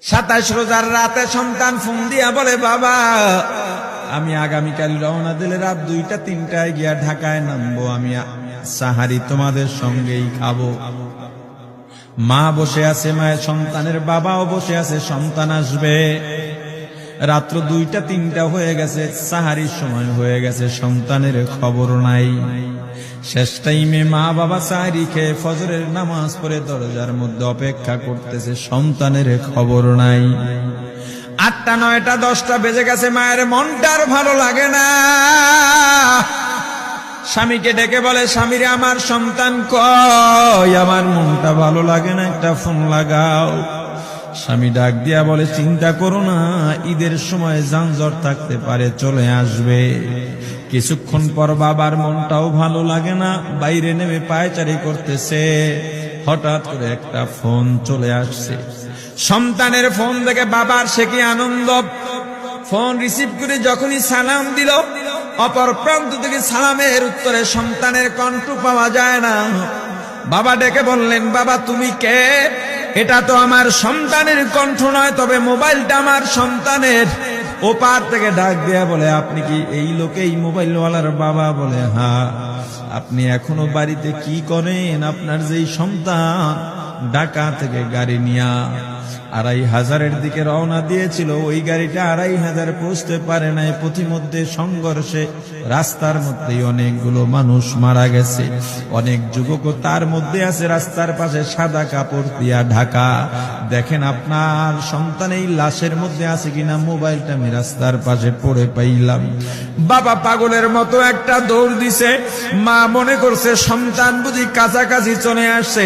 27 রোজার রাতে সন্তান ফোন দিয়া বলে, বাবা আমি আগামীকাল রওনা দিলে রাত 2টা-3টায় গিয়া ঢাকায় নামবো, আমি সাহারি তোমাদের সঙ্গেই খাবো। মা বসে আছে, মায়ের সন্তানের বাবাও বসে আছে, সন্তান আসবে। রাত্র 2টা-3টা হয়ে গেছে, সাহারির সময় হয়ে গেছে, সন্তানের খবর নাই। শেষ টাইমে মা বাবা সাহারি খেয়ে ফজরের নামাজ পড়ে দরজার মধ্যে অপেক্ষা করতেছে, সন্তানের খবর নাই। 8টা, 9টা, 10টা বেজে গেছে, মায়ের মনটার ভালো লাগে না। স্বামীকে ডেকে বলে, স্বামীরে আমার সন্তান কই, আমার মনটা ভালো লাগে না, একটা ফোন লাগাও। স্বামী ডাক দিয়া বলে, চিন্তা করো না, ঈদের সময় যানজট থাকতে পারে, চলে আসবে। কিছুক্ষণ পর বাবার মনটাও ভালো লাগে না, বাইরে নেমে পায়চারি করতেছে। হঠাৎ করে একটা ফোন চলে আসছে। সন্তানের ফোন দেখে বাবার সে কি আনন্দ। ফোন রিসিভ করে যখনই সালাম দিল, অপর প্রান্ত থেকে সালামের উত্তরে সন্তানের কণ্ঠ পাওয়া যায় না। বাবা ডেকে বললেন, বাবা তুমি কে? এটা তো আমার সন্তানের কণ্ঠ নয়, তবে মোবাইলটা আমার সন্তানের। ওপার থেকে ডাক দেয়া বলে, আপনি কি এই লোকে, এই মোবাইলওয়ালার বাবা? বলে, হ্যাঁ। আপনি এখনো বাড়িতে কি করেন? আপনার যেই সন্তান ঢাকা থেকে গাড়ি নিয়া 2500-এর দিকে রওনা দিয়েছিল, ওই গাড়িটা 2500 পৌঁছতে পারে নাই। পথিমধ্যে সংঘর্ষে রাস্তার মধ্যেই অনেকগুলো মানুষ মারা গেছে, অনেক যুবকও তার মধ্যে আছে। রাস্তার পাশে সাদা কাপড় দিয়া ঢাকা। দেখেন আপনার সন্তান এই লাশের মধ্যে আছে কিনা। মোবাইলটা আমি রাস্তার পাশে পড়ে পাইলাম। বাবা পাগলের মতো একটা দৌড় দিছে। মা মনে করছে সন্তান বুঝি কাছাকাছি চলে আসছে।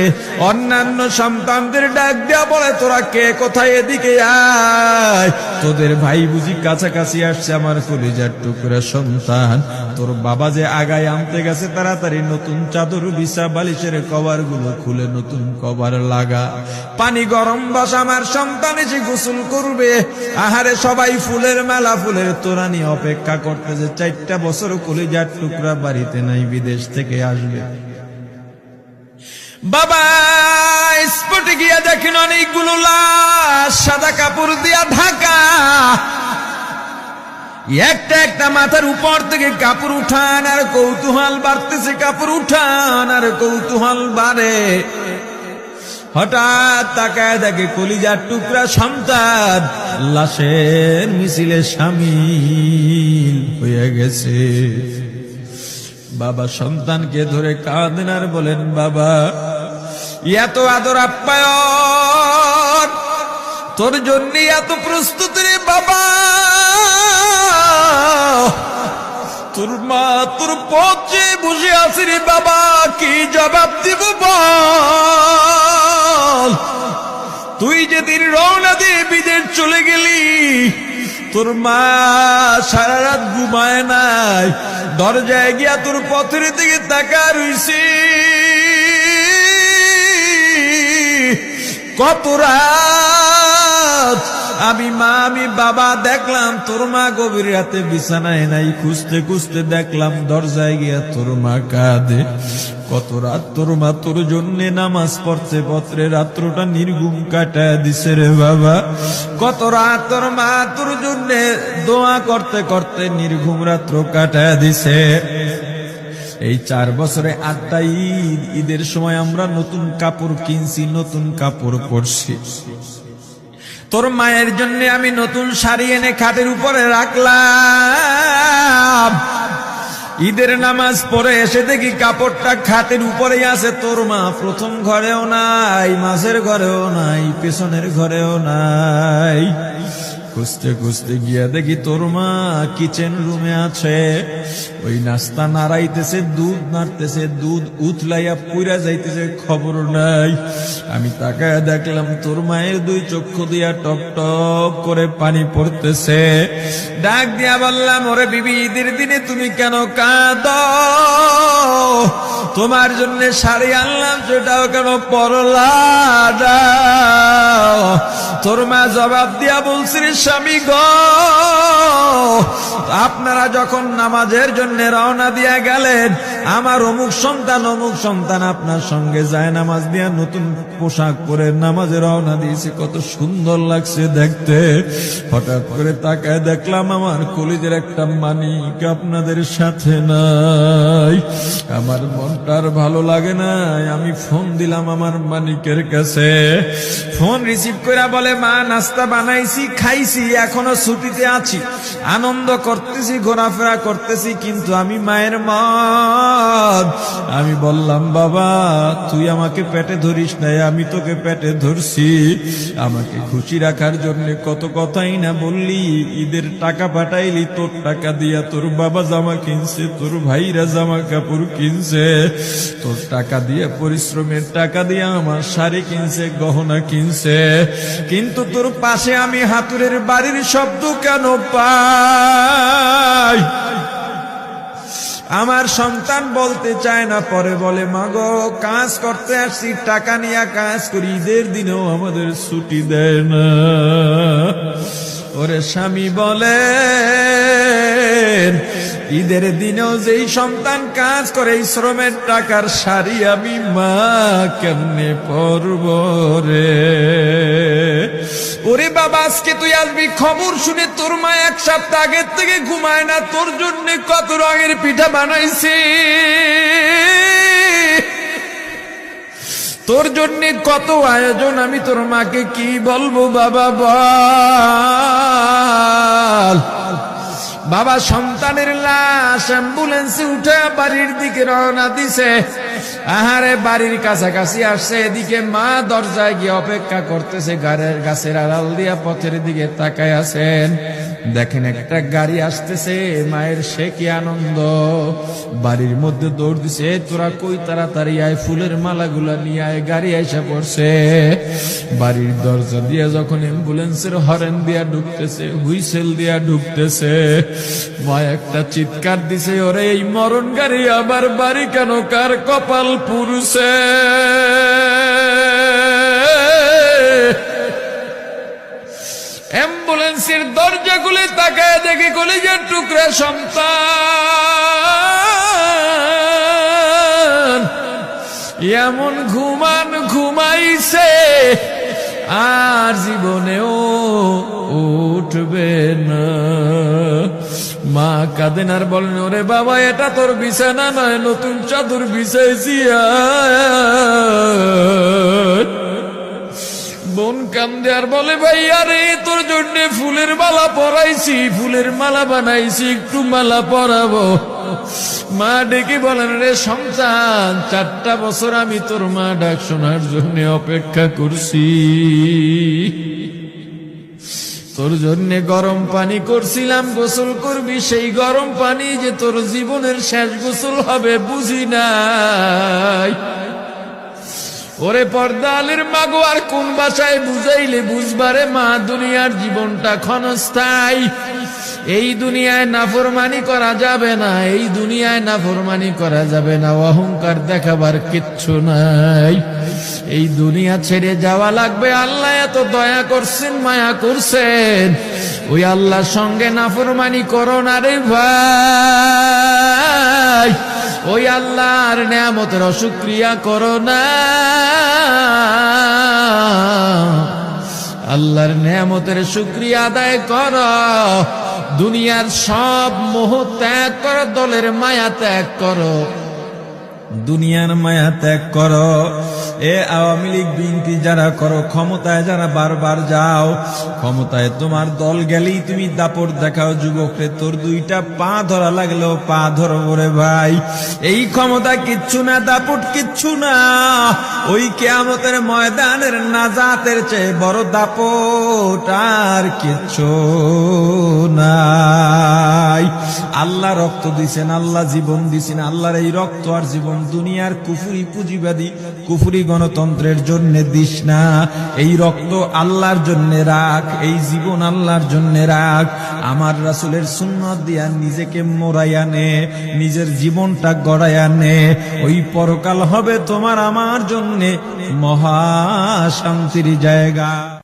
অন্যান্য সন্তানদের ডাক দেয়া বলে, তোরা কে, কোথায়, এদিকে আয়, তোদের ভাই বুঝি কাছাকাছি আসছে। আমার কলিজার টুকরা সন্তান, তোর বাবা যে আগায় আনতে গেছে, তাড়াতাড়ি নতুন চাদর বিছা, বালিশের কভার গুলো খুলে নতুন কভার লাগা, পানি গরম বসা, আমার সন্তান এসে গোসল করবে। আহারে সবাই ফুলের মেলা, ফুলের তোড়া নিয়ে অপেক্ষা করতেছে। 4টা বছর কলিজার টুকরা বাড়িতে নাই, বিদেশ থেকে আসবে। বাবা স্পটে গিয়া দেখেন অনেকগুলো লাশ সাদা কাপড় দিয়া ঢাকা। একটা একটা মাথার উপর থেকে কাপড় উঠান আর কৌতূহল বাড়তেছে, কাপড় উঠান আর কৌতূহল বাড়ে। হঠাৎ তাকায় দেখে কলিজার টুকরা সন্তান লাশের মিছিলে শামিল হয়ে গেছে। বাবা সন্তানকে ধরে কাঁদেন আর বলেন, বাবা এত আদর আপ্যায়ন তোর জন্য, এত প্রস্তুতি রে বাবা। তোর মা তোর পথে বসে আছে রে বাবা, কি জবাব দিব বল? তুই যেদিন রওনা দিয়ে বিদেশ চলে গেলি, তোর মা সারা রাত ঘুমায় নাই, দরজায় গিয়া তোর পথের দিকে তাকা রইছি। কত রাত আমি মা, আমি বাবা দেখলাম তোর মা গভীর রাতে বিছানায় নাই। খুঁজতে খুঁজতে দেখলাম দরজায় গিয়া তোর মা কাঁদে। কত রাত তোর মা তোর জন্য নামাজ পড়তে পত্রে রাত্রটা নির্ঘুম কাটায় দিছে রে বাবা। কত রাত তোর মা তোর জন্য দোয়া করতে করতে নির্ঘুম রাত্র কাটায় দিছে। এই 4 বছরে 8টা ঈদ, ঈদের সময় আমরা নতুন কাপড় কিনছি, নতুন কাপড় পরছি। তোর মায়ের জন্য আমি নতুন শাড়ি এনে খাটের উপরে রাখলাম। ঈদের নামাজ পড়ে এসে দেখি কাপড়টা খাটের উপরেই আছে। তোর মা প্রথম ঘরেও নাই, মাঝের ঘরেও নাই, পেছনের ঘরেও নাই। খুঁজতে খুঁজতে গিয়া দেখি তোর মা কিচেন রুমে আছে। ওই নাস্তা নাড়াইতেছে, দুধ নাড়তেছে, দুধ উতলাইয়া পুইরা যাইতেছে, খবর নাই। আমি তাকায় দেখলাম তোর মায়ের 2 চক্ষু দিয়া টপ টপ করে পানি পড়তেছে। ডাক দিয়া বললাম, ওরে বিবি ঈদের দিনে তুমি কেন কাঁদো? তোমার জন্য শাড়ি আনলাম, সেটাও কেন পরলা না? তোর মা জবাব দিয়া বলছি, স্বামী গো, আপনারা যখন নামাজের জন্য রওনা দিয়া গেলেন, আমার অমুক সন্তান আপনার সঙ্গে যায় নামাজ দিয়া নতুন পোশাক পরে নামাজে রওনা দিয়েছে, কত সুন্দর লাগছে দেখতে। হঠাৎ করে তাকায় দেখলাম আমার কলিজের একটা মানিক আপনাদের সাথে নাই। আমার মনটার ভালো লাগে নাই। আমি ফোন দিলাম আমার মানিকের কাছে। ফোন রিসিভ করে বলে, মা নাস্তা বানাইছি, খাইছি, এখনো ছুটিতে আছি, আনন্দ করতেছি, ঘোরাফেরা করতেছি, কিন্তু আমি মায়ের মন। আমি বললাম, বাবা তুই আমাকে পেটে ধরিস নাই, আমি তোকে পেটে ধরছি। আমাকে খুশি রাখার জন্য কত কথাই না বললি, ঈদের টাকা পাঠাইলি, তোর টাকা দিয়া তোর বাবা জামা কিনছে, তোর ভাইরা জামা কাপড় কিনছে, তোর টাকা দিয়ে পরিশ্রমের টাকা দিয়ে আমার শাড়ি কিনছে, গহনা কিনছে, কিন্তু তোর পাশে আমি হাতুড়ের বাড়ির শব্দ কেন পাই? আমার সন্তান বলতে চায় না, পরে বলে, মাগো কাজ করতে আসছি, টাকা নিয়ে কাজ করি, ঈদের দিনেও আমাদের ছুটি দেয় না। ওরে স্বামী বলে, ঈদের দিনেও যেই সন্তান কাজ করে, এই শ্রমের টাকার শাড়ি আমি মা কেমনে পরব রে? ওরে বাবা, আজকে তুই আসবি, খবর শুনে তোর মা এক সপ্তাহ আগের থেকে ঘুমায় না, তোর জন্য কত রঙের পিঠা বানাইছি, তোর জন্য কত আয়োজন, আমি তোর মাকে কি বলবো বাবা বল। বাবা সন্তানের লাশ অ্যাম্বুলেন্সে উঠে বাড়ির দিকে রওনা দিছে। আহারে বাড়ির কাছাকাছি আসছে, এদিকে মা দরজায় গিয়ে অপেক্ষা করতেছে, গাছের আড়াল দিয়া পথের দিকে তাকায় আছেন। দেখেন একটা গাড়ি আসতেছে, মায়ের সে কি আনন্দ, বাড়ির মধ্যে দৌড় দিছে, তোরা কই তাড়াতাড়ি আয়, ফুলের মালাগুলা নিয়ে আয়, গাড়ি এসে পড়ছে। বাড়ির দরজা দিয়ে যখন অ্যাম্বুলেন্সের হরেন দিয়া ঢুকতেছে, হুইসেল দিয়া ঢুকতেছে, মা একটা চিৎকার দিছে, ওরে এই মরণ গাড়ি আবার বাড়ি কেন, কার কপাল পুরুষে? অ্যাম্বুলেন্সের দরজা খুলে তাকায় দেখে কলিজার টুকরা সন্তান এমন ঘুমাইছে, আর জীবনেও উঠবে না। মা কাঁদেন আর বলেন, ওরে বাবা এটা তোর বিছানা নয়, নতুন চাদর বিছাইছি। বোন কান্দে আর বলে, ভাই আরে তোর জন্য ফুলের মালা পরাইছি, ফুলের মালা বানাইছি, একটু মালা পরাবো। মা ডেকে বলেন, রে সন্তান, 4টা বছর আমি তোর মা ডাক শোনার জন্য অপেক্ষা করছি, তোর জন্য গরম পানি করছিলাম, গোসল করবি, সেই গরম পানি যে তোর জীবনের শেষ গোসল হবে বুঝি নাই। ওরে পর্দালের মাগো, আর কোন ভাষায় বুঝাইলে বুঝবারে মা, দুনিয়ার জীবনটা ক্ষণস্থায়ী, এই দুনিয়ায় নাফরমানি করা যাবে না, এই দুনিয়ায় নাফরমানি করা যাবে না, অহংকার দেখাবার কিচ্ছু নাই, এই দুনিয়া ছেড়ে যাওয়া লাগবে। আল্লাহ এত দয়া করছেন, মায়া করছেন, ওই আল্লাহর সঙ্গে নাফরমানি করো না রে ভাই, ওই আল্লাহর নেয়ামতের অশুকরিয়া করো না, আল্লাহর নেয়ামতের শুকরিয়া আদায় করো, দুনিয়ার সব মোহ ত্যাগ করো, দলের মায়া ত্যাগ করো, দুনিয়ার মায়া ত্যাগ করো। এ আওয়ামী লীগ বিএনপি যারা করো, ক্ষমতায় যারা বারবার যাও, ক্ষমতায় তোমার দল গেলেই তুমি দাপট দেখাও, যুবকরে তোর 2টা পা ধরা লাগলেও পা ধরো রে ভাই, এই ক্ষমতা কিচ্ছু না, দাপট কিচ্ছু না, ওই কিয়ামতের ময়দানের নাজাতের চেয়ে বড় দাপট আর কিচ্ছু নাই। আল্লাহ রক্ত দিছেন, আল্লাহ জীবন দিছেন, আল্লাহর এই রক্ত আর জীবন দুনিয়ার কুফরি পুঁজিবাদী, কুফরি গণতন্ত্রের জন্য দিস না, এই রক্ত আল্লাহর জন্য রাখ, এই জীবন আল্লাহর জন্য রাখ। আমার রাসূলের সুন্নাত দিয়া নিজেকে মোড়াইয়া নে, নিজের জীবনটা গড়াইয়া নে। ওই পরকাল হবে তোমার আমার জন্য মহা শান্তির জায়গা।